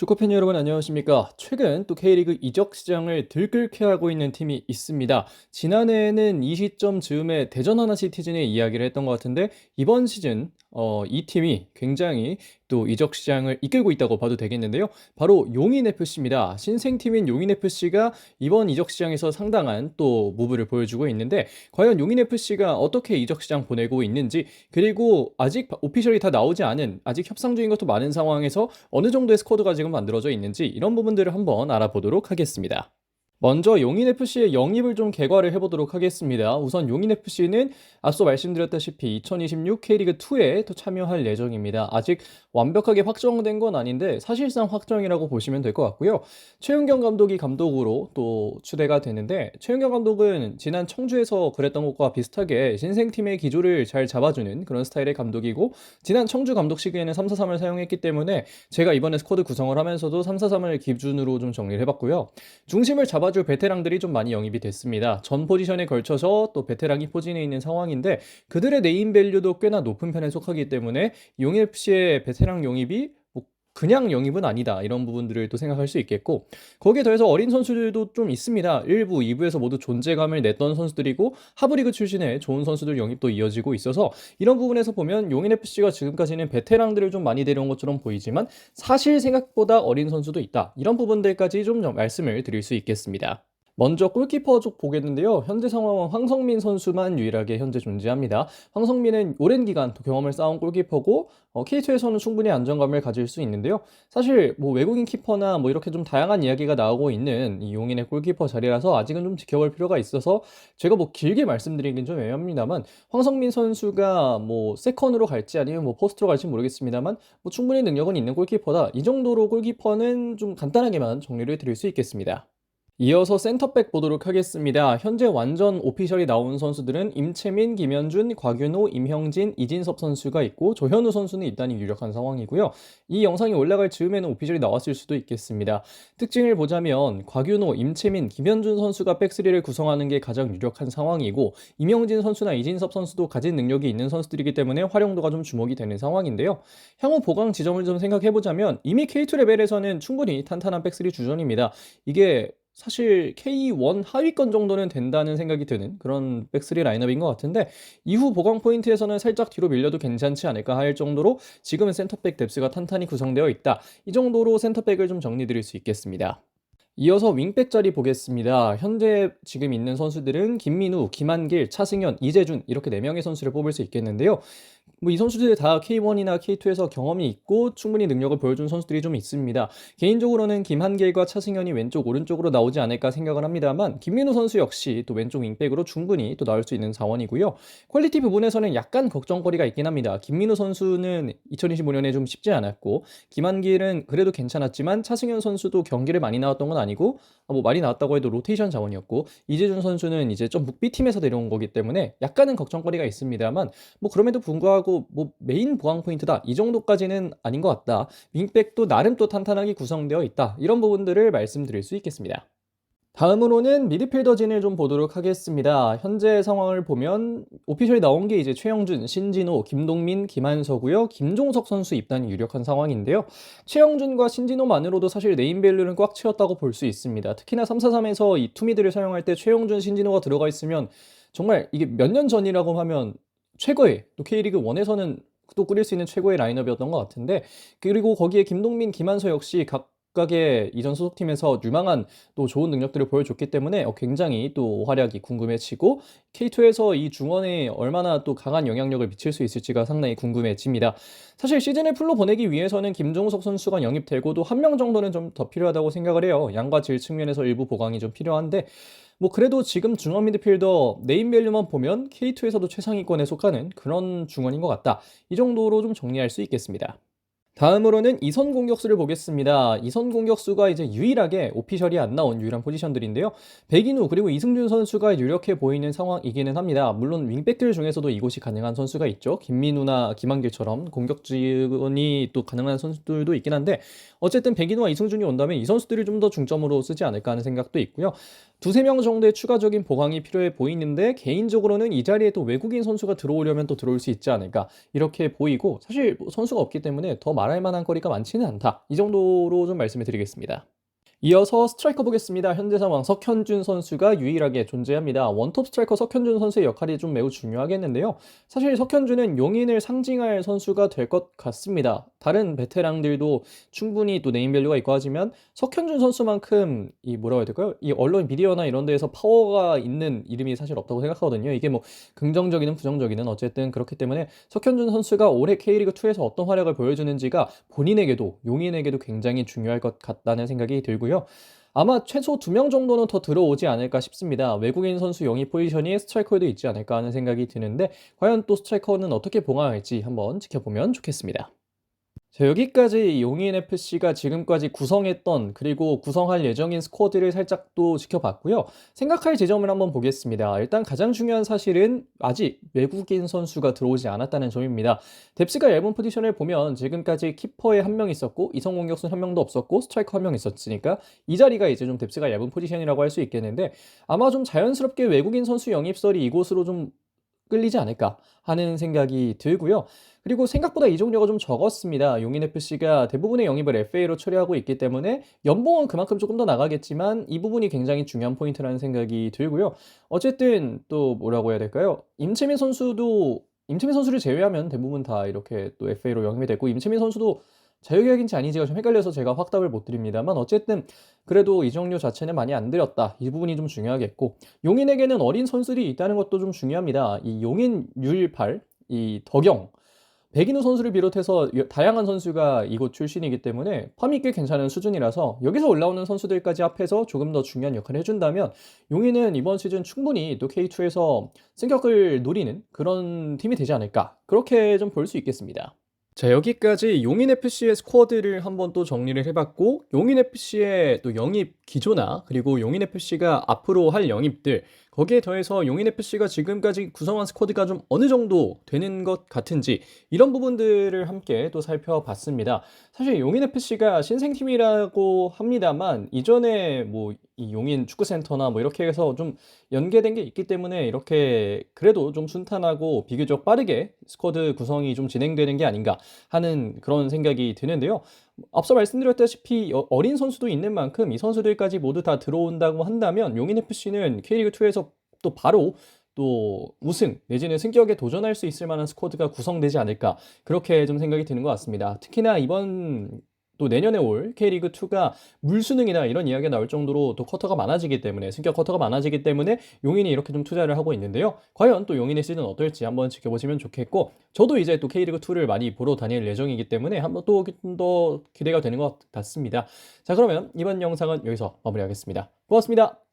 축구팬 여러분 안녕하십니까? 최근 또 K리그 이적 시장을 들끓게 하고 있는 팀이 있습니다. 지난해에는 이 시점 즈음에 대전 하나시티즌의 이야기를 했던 것 같은데 이번 시즌 이 팀이 굉장히 또 이적 시장을 이끌고 있다고 봐도 되겠는데요. 바로 용인 FC입니다. 신생팀인 용인 FC가 이번 이적 시장에서 상당한 또 무브를 보여주고 있는데 과연 용인 FC가 어떻게 이적 시장 보내고 있는지, 그리고 아직 오피셜이 다 나오지 않은, 아직 협상 중인 것도 많은 상황에서 어느 정도의 스쿼드가 지금 만들어져 있는지, 이런 부분들을 한번 알아보도록 하겠습니다. 먼저 용인FC의 영입을 좀 개괄을 해보도록 하겠습니다. 우선 용인FC는 앞서 말씀드렸다시피 2026 K리그2에 또 참여할 예정입니다. 아직 완벽하게 확정된 건 아닌데 사실상 확정이라고 보시면 될 것 같고요. 최은경 감독이 감독으로 또 추대가 되는데, 최은경 감독은 지난 청주에서 그랬던 것과 비슷하게 신생팀의 기조를 잘 잡아주는 그런 스타일의 감독이고, 지난 청주 감독 시기에는 3-4-3을 사용했기 때문에 제가 이번에 스쿼드 구성을 하면서도 3-4-3을 기준으로 좀 정리를 해봤고요. 중심을 잡아줄 베테랑들이 좀 많이 영입이 됐습니다. 전 포지션에 걸쳐서 또 베테랑이 포진해 있는 상황인데 그들의 네임밸류도 꽤나 높은 편에 속하기 때문에 용FC의 베테랑 영입이 뭐 그냥 영입은 아니다, 이런 부분들을 또 생각할 수 있겠고, 거기에 더해서 어린 선수들도 좀 있습니다. 1부, 2부에서 모두 존재감을 냈던 선수들이고 하브리그 출신의 좋은 선수들 영입도 이어지고 있어서 이런 부분에서 보면 용인FC가 지금까지는 베테랑들을 좀 많이 데려온 것처럼 보이지만 사실 생각보다 어린 선수도 있다, 이런 부분들까지 좀 말씀을 드릴 수 있겠습니다. 먼저 골키퍼 쪽 보겠는데요. 현재 상황은 황성민 선수만 유일하게 현재 존재합니다. 황성민은 오랜 기간 또 경험을 쌓은 골키퍼고 K2에서는 충분히 안정감을 가질 수 있는데요. 사실 뭐 외국인 키퍼나 뭐 이렇게 좀 다양한 이야기가 나오고 있는 이 용인의 골키퍼 자리라서 아직은 좀 지켜볼 필요가 있어서 제가 뭐 길게 말씀드리긴 좀 애매합니다만, 황성민 선수가 뭐 세컨으로 갈지 아니면 뭐 포스트로 갈지 모르겠습니다만 뭐 충분히 능력은 있는 골키퍼다, 이 정도로 골키퍼는 좀 간단하게만 정리를 드릴 수 있겠습니다. 이어서 센터백 보도록 하겠습니다. 현재 완전 오피셜이 나온 선수들은 임채민, 김현준, 곽윤호, 임형진, 이진섭 선수가 있고 조현우 선수는 일단은 유력한 상황이고요. 이 영상이 올라갈 즈음에는 오피셜이 나왔을 수도 있겠습니다. 특징을 보자면 곽윤호, 임채민, 김현준 선수가 백스리를 구성하는 게 가장 유력한 상황이고, 임형진 선수나 이진섭 선수도 가진 능력이 있는 선수들이기 때문에 활용도가 좀 주목이 되는 상황인데요. 향후 보강 지점을 좀 생각해보자면 이미 K2 레벨에서는 충분히 탄탄한 백스리 주전입니다. 이게 사실 K1 하위권 정도는 된다는 생각이 드는 그런 백스리 라인업인 것 같은데, 이후 보강 포인트에서는 살짝 뒤로 밀려도 괜찮지 않을까 할 정도로 지금은 센터백 뎁스가 탄탄히 구성되어 있다, 이 정도로 센터백을 좀 정리드릴 수 있겠습니다. 이어서 윙백 자리 보겠습니다. 현재 지금 있는 선수들은 김민우, 김한길, 차승현, 이재준, 이렇게 4명의 선수를 뽑을 수 있겠는데요. 뭐 이 선수들이 다 K1이나 K2에서 경험이 있고 충분히 능력을 보여준 선수들이 좀 있습니다. 개인적으로는 김한길과 차승현이 왼쪽, 오른쪽으로 나오지 않을까 생각을 합니다만, 김민우 선수 역시 또 왼쪽 윙백으로 충분히 또 나올 수 있는 자원이고요. 퀄리티 부분에서는 약간 걱정거리가 있긴 합니다. 김민우 선수는 2025년에 좀 쉽지 않았고, 김한길은 그래도 괜찮았지만 차승현 선수도 경기를 많이 나왔던 건 아니고 뭐 많이 나왔다고 해도 로테이션 자원이었고, 이재준 선수는 이제 좀 묵비팀에서 내려온 거기 때문에 약간은 걱정거리가 있습니다만, 뭐 그럼에도 불구하고 뭐 메인 보강 포인트다, 이 정도까지는 아닌 것 같다, 윙백도 나름 또 탄탄하게 구성되어 있다, 이런 부분들을 말씀드릴 수 있겠습니다. 다음으로는 미드필더진을 좀 보도록 하겠습니다. 현재 상황을 보면 오피셜이 나온 게 이제 최영준, 신진호, 김동민, 김한서고요. 김종석 선수 입단이 유력한 상황인데요. 최영준과 신진호만으로도 사실 네임밸류는 꽉 채웠다고 볼 수 있습니다. 특히나 3-4-3에서 이 투미드를 사용할 때 최영준, 신진호가 들어가 있으면 정말 이게 몇 년 전이라고 하면 최고의, 또 K리그 1에서는 또 꾸릴 수 있는 최고의 라인업이었던 것 같은데, 그리고 거기에 김동민, 김한서 역시 각각의 이전 소속팀에서 유망한 또 좋은 능력들을 보여줬기 때문에 굉장히 또 활약이 궁금해지고, K2에서 이 중원에 얼마나 또 강한 영향력을 미칠 수 있을지가 상당히 궁금해집니다. 사실 시즌을 풀로 보내기 위해서는 김종석 선수가 영입되고도 한 명 정도는 좀 더 필요하다고 생각을 해요. 양과 질 측면에서 일부 보강이 좀 필요한데, 뭐 그래도 지금 중원 미드필더 네임밸류만 보면 K2에서도 최상위권에 속하는 그런 중원인 것 같다, 이 정도로 좀 정리할 수 있겠습니다. 다음으로는 이선 공격수를 보겠습니다. 이선 공격수가 이제 유일하게 오피셜이 안 나온 유일한 포지션들인데요. 백인우 그리고 이승준 선수가 유력해 보이는 상황이기는 합니다. 물론 윙백들 중에서도 이곳이 가능한 선수가 있죠. 김민우나 김한길처럼 공격 지원이 또 가능한 선수들도 있긴 한데, 어쨌든 백인우와 이승준이 온다면 이 선수들을 좀 더 중점으로 쓰지 않을까 하는 생각도 있고요. 두세 명 정도의 추가적인 보강이 필요해 보이는데 개인적으로는 이 자리에 또 외국인 선수가 들어오려면 또 들어올 수 있지 않을까 이렇게 보이고 사실 뭐 선수가 없기 때문에 더 말할 만한 거리가 많지는 않다. 이 정도로 좀 말씀을 드리겠습니다. 이어서 스트라이커 보겠습니다. 현재 상황 석현준 선수가 유일하게 존재합니다. 원톱 스트라이커 석현준 선수의 역할이 좀 매우 중요하겠는데요. 사실 석현준은 용인을 상징할 선수가 될 것 같습니다. 다른 베테랑들도 충분히 또 네임밸류가 있고 하지만 석현준 선수만큼 이 뭐라고 해야 될까요? 이 언론 미디어나 이런 데에서 파워가 있는 이름이 사실 없다고 생각하거든요. 이게 뭐 긍정적이든 부정적이든 어쨌든 그렇기 때문에 석현준 선수가 올해 K리그2에서 어떤 활약을 보여주는지가 본인에게도 용인에게도 굉장히 중요할 것 같다는 생각이 들고요. 아마 최소 2명 정도는 더 들어오지 않을까 싶습니다. 외국인 선수 영입 포지션이 스트라이커에도 있지 않을까 하는 생각이 드는데 과연 또 스트라이커는 어떻게 봉합할지 한번 지켜보면 좋겠습니다. 자, 여기까지 용인FC가 지금까지 구성했던 그리고 구성할 예정인 스쿼드를 살짝 또 지켜봤고요. 생각할 지점을 한번 보겠습니다. 일단 가장 중요한 사실은 아직 외국인 선수가 들어오지 않았다는 점입니다. 뎁스가 얇은 포지션을 보면 지금까지 키퍼에 한 명 있었고 이성 공격수 한 명도 없었고 스트라이커 한 명 있었으니까 이 자리가 이제 좀 뎁스가 얇은 포지션이라고 할 수 있겠는데 아마 좀 자연스럽게 외국인 선수 영입설이 이곳으로 좀 끌리지 않을까 하는 생각이 들고요. 그리고 생각보다 이적료가 좀 적었습니다. 용인FC가 대부분의 영입을 FA로 처리하고 있기 때문에 연봉은 그만큼 조금 더 나가겠지만 이 부분이 굉장히 중요한 포인트라는 생각이 들고요. 어쨌든 또 뭐라고 해야 될까요? 임채민 선수를 제외하면 대부분 다 이렇게 또 FA로 영입이 됐고 임채민 선수도 자유계약인지 아닌지가 좀 헷갈려서 제가 확답을 못 드립니다만 어쨌든 그래도 이적료 자체는 많이 안 들였다. 이 부분이 좀 중요하겠고 용인에게는 어린 선수들이 있다는 것도 좀 중요합니다. 이 용인 U18, 이 덕영, 백인우 선수를 비롯해서 다양한 선수가 이곳 출신이기 때문에 펌이 꽤 괜찮은 수준이라서 여기서 올라오는 선수들까지 합해서 조금 더 중요한 역할을 해준다면 용인은 이번 시즌 충분히 또 K2에서 승격을 노리는 그런 팀이 되지 않을까 그렇게 좀 볼 수 있겠습니다. 자, 여기까지 용인FC의 스쿼드를 한번 또 정리를 해봤고 용인FC의 또 영입 기조나 그리고 용인FC가 앞으로 할 영입들 거기에 더해서 용인FC가 지금까지 구성한 스쿼드가 좀 어느 정도 되는 것 같은지 이런 부분들을 함께 또 살펴봤습니다. 사실 용인FC가 신생팀이라고 합니다만 이전에 뭐 이 용인 축구센터나 뭐 이렇게 해서 좀 연계된 게 있기 때문에 이렇게 그래도 좀 순탄하고 비교적 빠르게 스쿼드 구성이 좀 진행되는 게 아닌가 하는 그런 생각이 드는데요. 앞서 말씀드렸다시피 어린 선수도 있는 만큼 이 선수들까지 모두 다 들어온다고 한다면 용인FC는 K리그2에서 또 바로 또 우승 내지는 승격에 도전할 수 있을 만한 스쿼드가 구성되지 않을까 그렇게 좀 생각이 드는 것 같습니다. 특히나 이번 또 내년에 올 K리그2가 물수능이나 이런 이야기가 나올 정도로 또 쿼터가 많아지기 때문에 승격 쿼터가 많아지기 때문에 용인이 이렇게 좀 투자를 하고 있는데요. 과연 또 용인의 시즌 어떨지 한번 지켜보시면 좋겠고 저도 이제 또 K리그2를 많이 보러 다닐 예정이기 때문에 한번 또 좀 더 기대가 되는 것 같습니다. 자, 그러면 이번 영상은 여기서 마무리하겠습니다. 고맙습니다.